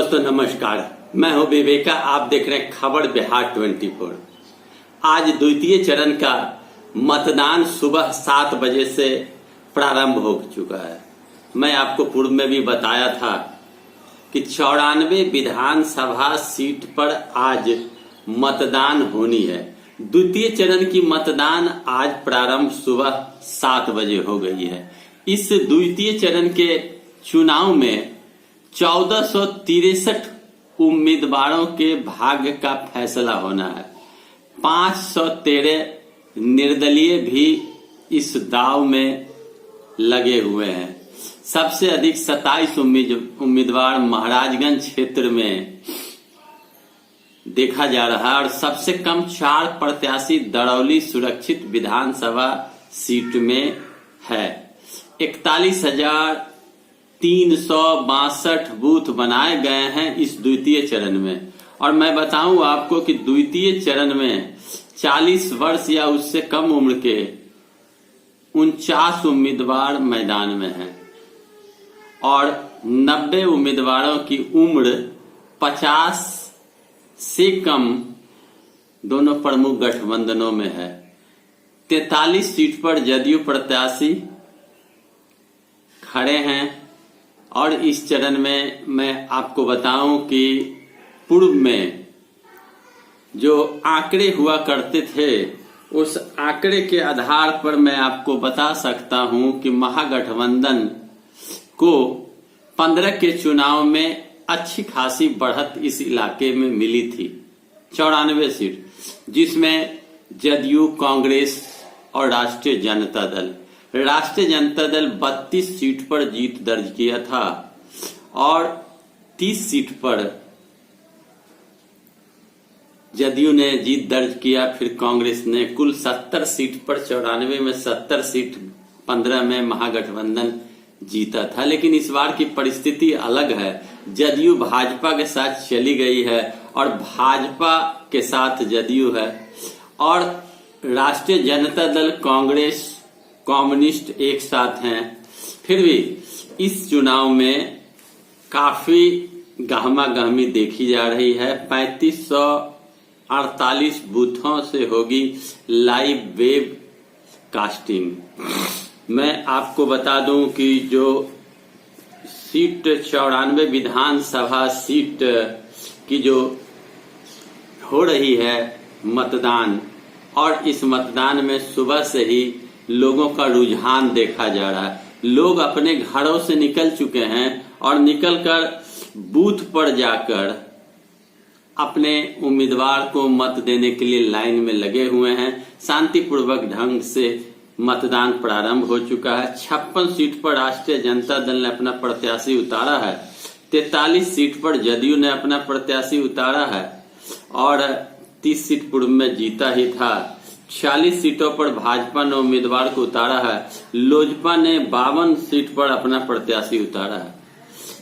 दोस्तों नमस्कार, मैं हूं विवेका। आप देख रहे हैं खबर बिहार 24। आज द्वितीय चरण का मतदान सुबह 7 बजे से प्रारंभ हो चुका है। मैं आपको पूर्व में भी बताया था कि 94 विधानसभा सीट पर आज मतदान होनी है। द्वितीय चरण की मतदान आज प्रारंभ सुबह 7 बजे हो गई है। इस द्वितीय चरण के चुनाव में 1463 उम्मीदवारों के भाग्य का फैसला होना है। 513 निर्दलीय भी इस दाव में लगे हुए हैं। सबसे अधिक 27 उम्मीदवार महाराजगंज क्षेत्र में देखा जा रहा है और सबसे कम 4 प्रत्याशी दरौली सुरक्षित विधानसभा सीट में है। 41,362 बूथ बनाए गए हैं इस द्वितीय चरण में। और मैं बताऊं आपको कि द्वितीय चरण में 40 वर्ष या उससे कम उम्र के 49 उम्मीदवार मैदान में हैं और 90 उम्मीदवारों की उम्र 50 से कम दोनों प्रमुख गठबंधनों में है। 43 सीट पर जदयू प्रत्याशी खड़े हैं और इस चरण में मैं आपको बताऊं कि पूर्व में जो आंकड़े हुआ करते थे उस आंकड़े के आधार पर मैं आपको बता सकता हूं कि महागठबंधन को 15 के चुनाव में अच्छी खासी बढ़त इस इलाके में मिली थी। 94 सीट, जिसमें जदयू, कांग्रेस और राष्ट्रीय जनता दल 32 सीट पर जीत दर्ज किया था और 30 सीट पर जदयू ने जीत दर्ज किया। फिर कांग्रेस ने कुल 70 सीट पर 94 में 70 सीट 15 में महागठबंधन जीता था। लेकिन इस बार की परिस्थिति अलग है। जदयू भाजपा के साथ चली गई है और भाजपा के साथ जदयू है और राष्ट्रीय जनता दल, कांग्रेस, कम्युनिस्ट एक साथ हैं। फिर भी इस चुनाव में काफी गहमा गहमी देखी जा रही है। 3548 बूथों से होगी लाइव वेब कास्टिंग। मैं आपको बता दूं कि जो सीट 94 विधानसभा सीट की जो हो रही है मतदान, और इस मतदान में सुबह से ही लोगों का रुझान देखा जा रहा है। लोग अपने घरों से निकल चुके हैं और निकलकर बूथ पर जाकर अपने उम्मीदवार को मत देने के लिए लाइन में लगे हुए हैं। शांतिपूर्वक ढंग से मतदान प्रारंभ हो चुका है। 56 सीट पर राष्ट्रीय जनता दल ने अपना प्रत्याशी उतारा है। 43 सीट पर जदयू ने अपना प्रत्याशी उतारा है और 30 सीट पूर्व में जीता ही था। 46 सीटों पर भाजपा ने उम्मीदवार को उतारा है। लोजपा ने 52 सीट पर अपना प्रत्याशी उतारा है।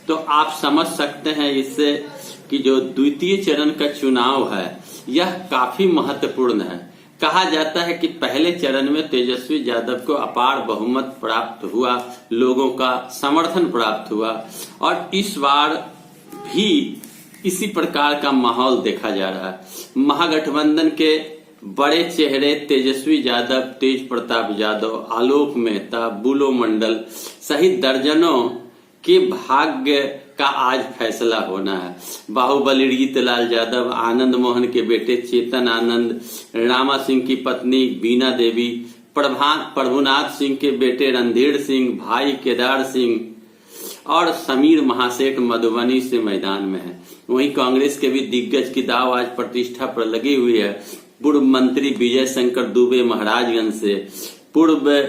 तो आप समझ सकते हैं इससे कि जो द्वितीय चरण का चुनाव है यह काफी महत्वपूर्ण है। कहा जाता है कि पहले चरण में तेजस्वी यादव को अपार बहुमत प्राप्त हुआ, लोगों का समर्थन प्राप्त हुआ और इस बार भी इसी प्रकार का माहौल देखा जा रहा है। महागठबंधन के बड़े चेहरे तेजस्वी यादव, तेज प्रताप यादव, आलोक मेहता, बुलो मंडल सहित दर्जनों के भाग्य का आज फैसला होना है। बाहुबली रीतलाल यादव, आनंद मोहन के बेटे चेतन आनंद, रामा सिंह की पत्नी बीना देवी, प्रभुनाथ सिंह के बेटे रणधीर सिंह, भाई केदार सिंह और समीर महासेठ मधुबनी से मैदान में है। वहीं कांग्रेस के भी दिग्गज की दाव आज प्रतिष्ठा पर लगी हुई है। पूर्व मंत्री विजय शंकर दुबे महाराजगंज से, पूर्व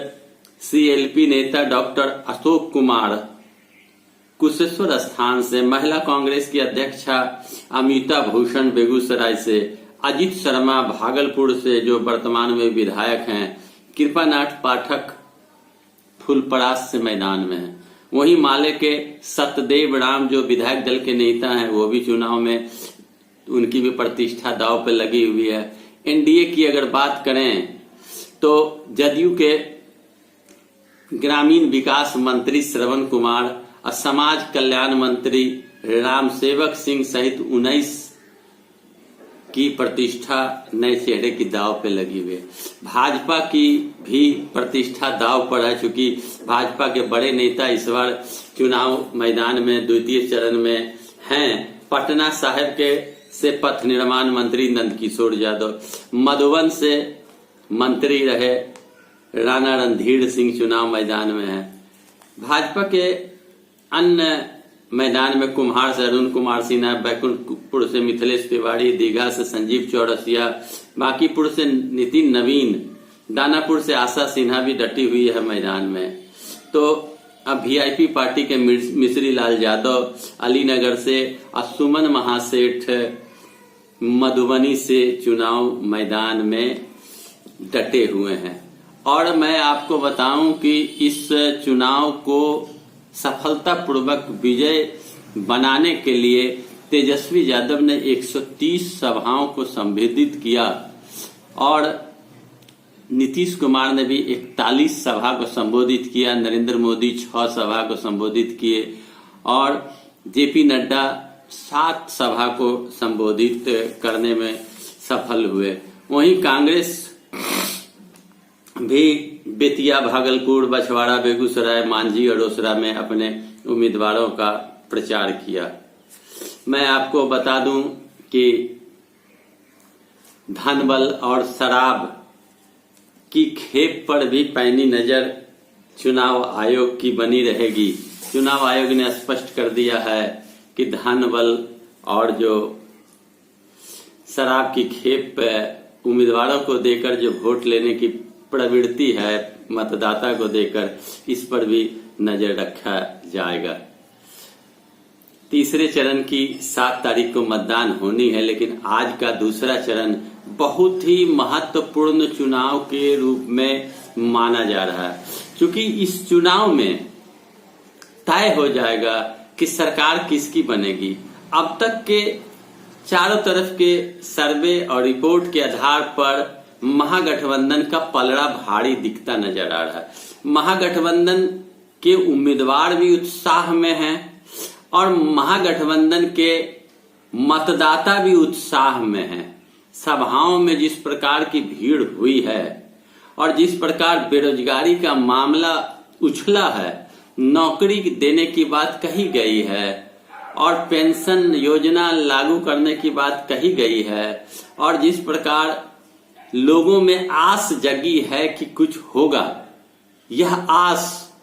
सीएलपी नेता डॉक्टर अशोक कुमार कुशेश्वर स्थान से, महिला कांग्रेस की अध्यक्षा अमिता भूषण बेगूसराय से, अजित शर्मा भागलपुर से जो वर्तमान में विधायक हैं, कृपानाथ पाठक फुलपरास से मैदान में है। वहीं माले के सतदेव राम जो विधायक दल के नेता हैं वो भी चुनाव में, उनकी भी प्रतिष्ठा दांव पे लगी हुई है। एनडीए की अगर बात करें तो जदयू के ग्रामीण विकास मंत्री श्रवण कुमार और समाज कल्याण मंत्री रामसेवक सिंह सहित 19 की प्रतिष्ठा नए चेहरे की दाव पे लगी हुई है। भाजपा की भी प्रतिष्ठा दाव पर है, चूंकि भाजपा के बड़े नेता इस बार चुनाव मैदान में द्वितीय चरण में हैं। पटना साहिब के से पथ निर्माण मंत्री नंदकिशोर यादव, मधुबन से मंत्री रहे राणा रणधीर सिंह चुनाव मैदान में है। भाजपा के अन्य मैदान में कुम्हार से अरुण कुमार सिन्हा, बैकुंठपुर से मिथिलेश तिवारी, दीघा से संजीव चौरसिया, बांकीपुर से नितिन नवीन, दानापुर से आशा सिन्हा भी डटी हुई है मैदान में। तो अब वीआईपी पार्टी के मिश्री लाल यादव अलीनगर से, सुमन महासेठ मधुबनी से चुनाव मैदान में डटे हुए हैं। और मैं आपको बताऊं कि इस चुनाव को सफलतापूर्वक विजय बनाने के लिए तेजस्वी यादव ने 130 सभाओं को संबोधित किया और नीतीश कुमार ने भी 41 सभा को संबोधित किया, नरेंद्र मोदी 6 सभा को संबोधित किए और जेपी नड्डा 7 सभा को संबोधित करने में सफल हुए। वहीं कांग्रेस भी बेतिया, भागलपुर, बछवाड़ा, बेगूसराय, मांझी और रोसड़ा में अपने उम्मीदवारों का प्रचार किया। मैं आपको बता दूं कि धनबल और शराब की खेप पर भी पैनी नजर चुनाव आयोग की बनी रहेगी। चुनाव आयोग ने स्पष्ट कर दिया है कि धनबल और जो शराब की खेप उम्मीदवारों को देकर जो वोट लेने की प्रवृत्ति है मतदाता को देकर, इस पर भी नजर रखा जाएगा। तीसरे चरण की 7 तारीख को मतदान होनी है, लेकिन आज का दूसरा चरण बहुत ही महत्वपूर्ण चुनाव के रूप में माना जा रहा है, क्योंकि इस चुनाव में तय हो जाएगा कि सरकार किसकी बनेगी। अब तक के चारों तरफ के सर्वे और रिपोर्ट के आधार पर महागठबंधन का पलड़ा भारी दिखता नजर आ रहा है। महागठबंधन के उम्मीदवार भी उत्साह में हैं और महागठबंधन के मतदाता भी उत्साह में हैं। सभाओं में जिस प्रकार की भीड़ हुई है और जिस प्रकार बेरोजगारी का मामला उछला है, नौकरी देने की बात कही गई है और पेंशन योजना लागू करने की बात कही गई है और जिस प्रकार लोगों में आस जगी है कि कुछ होगा, यह आस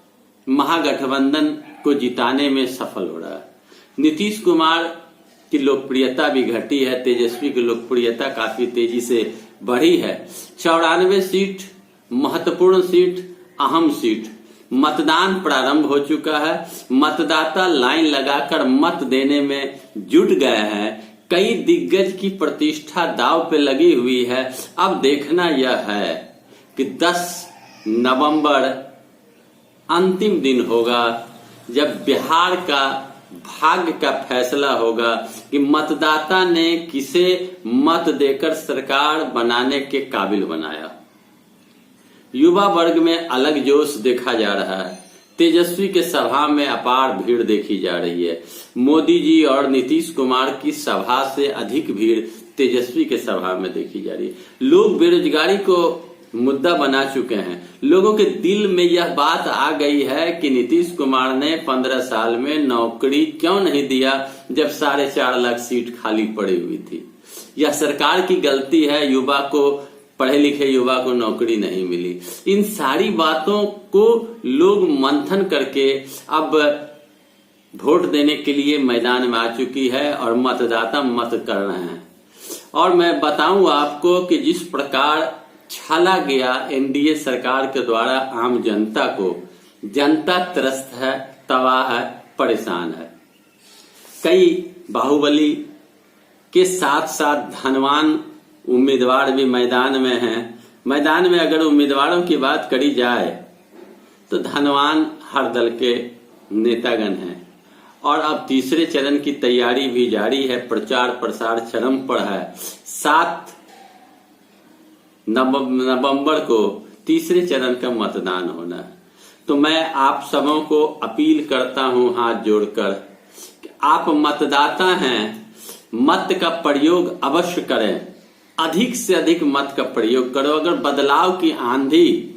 महागठबंधन को जिताने में सफल हो रहा है। नीतीश कुमार की लोकप्रियता भी घटी है, तेजस्वी की लोकप्रियता काफी तेजी से बढ़ी है। 94 सीट महत्वपूर्ण सीट, अहम सीट, मतदान प्रारंभ हो चुका है। मतदाता लाइन लगाकर मत देने में जुट गए हैं। कई दिग्गज की प्रतिष्ठा दांव पे लगी हुई है। अब देखना यह है कि 10 नवंबर अंतिम दिन होगा जब बिहार का भाग्य का फैसला होगा कि मतदाता ने किसे मत देकर सरकार बनाने के काबिल बनाया। युवा वर्ग में अलग जोश देखा जा रहा है। तेजस्वी के सभा में अपार भीड़ देखी जा रही है। मोदी जी और नीतीश कुमार की सभा से अधिक भीड़ तेजस्वी के सभा में देखी जा रही है। लोग बेरोजगारी को मुद्दा बना चुके हैं। लोगों के दिल में यह बात आ गई है कि नीतीश कुमार ने 15 साल में नौकरी क्यों नहीं दिया जब 4.5 लाख सीट खाली पड़ी हुई थी। यह सरकार की गलती है, युवा को, पढ़े लिखे युवा को नौकरी नहीं मिली। इन सारी बातों को लोग मंथन करके अब वोट देने के लिए मैदान में आ चुकी है और मतदाता मत कर रहे हैं। और मैं बताऊं आपको कि जिस प्रकार छाला गया एनडीए सरकार के द्वारा आम जनता को, जनता त्रस्त है, तबाह है, परेशान है। कई बाहुबली के साथ साथ धनवान उम्मीदवार भी मैदान में हैं। मैदान में अगर उम्मीदवारों की बात करी जाए तो धनवान हर दल के नेतागण हैं और अब तीसरे चरण की तैयारी भी जारी है। प्रचार प्रसार चरम पर है। 7 नवंबर को तीसरे चरण का मतदान होना है। तो मैं आप सबों को अपील करता हूं हाथ जोड़कर कि आप मतदाता हैं, मत का प्रयोग अवश्य करें, अधिक से अधिक मत का प्रयोग करो। अगर बदलाव की आंधी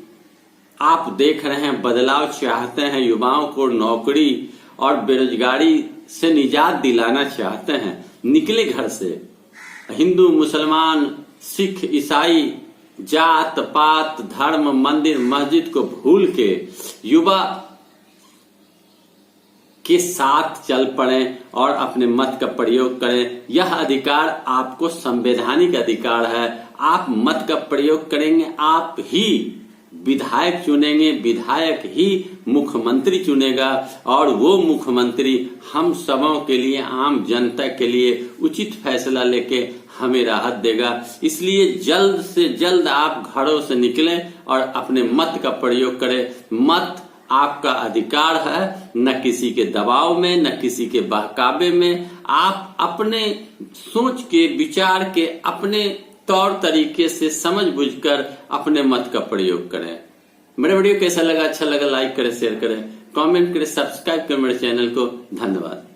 आप देख रहे हैं, बदलाव चाहते हैं, युवाओं को नौकरी और बेरोजगारी से निजात दिलाना चाहते हैं, निकले घर से। हिंदू, मुसलमान, सिख, ईसाई, जात पात, धर्म, मंदिर, मस्जिद को भूल के युवा के साथ चल पड़े और अपने मत का प्रयोग करें। यह अधिकार आपको संवैधानिक अधिकार है। आप मत का प्रयोग करेंगे, आप ही विधायक चुनेंगे, विधायक ही मुख्यमंत्री चुनेगा और वो मुख्यमंत्री हम सबों के लिए, आम जनता के लिए उचित फैसला लेके हमें राहत देगा। इसलिए जल्द से जल्द आप घरों से निकलें और अपने मत का प्रयोग करें। मत आपका अधिकार है, न किसी के दबाव में, न किसी के बहकावे में। आप अपने सोच के, विचार के, अपने तौर तरीके से समझ बुझकर अपने मत का प्रयोग करें। मेरा वीडियो कैसा लगा? अच्छा लगा लाइक करें, शेयर करें, कमेंट करें, सब्सक्राइब करें मेरे चैनल को। धन्यवाद।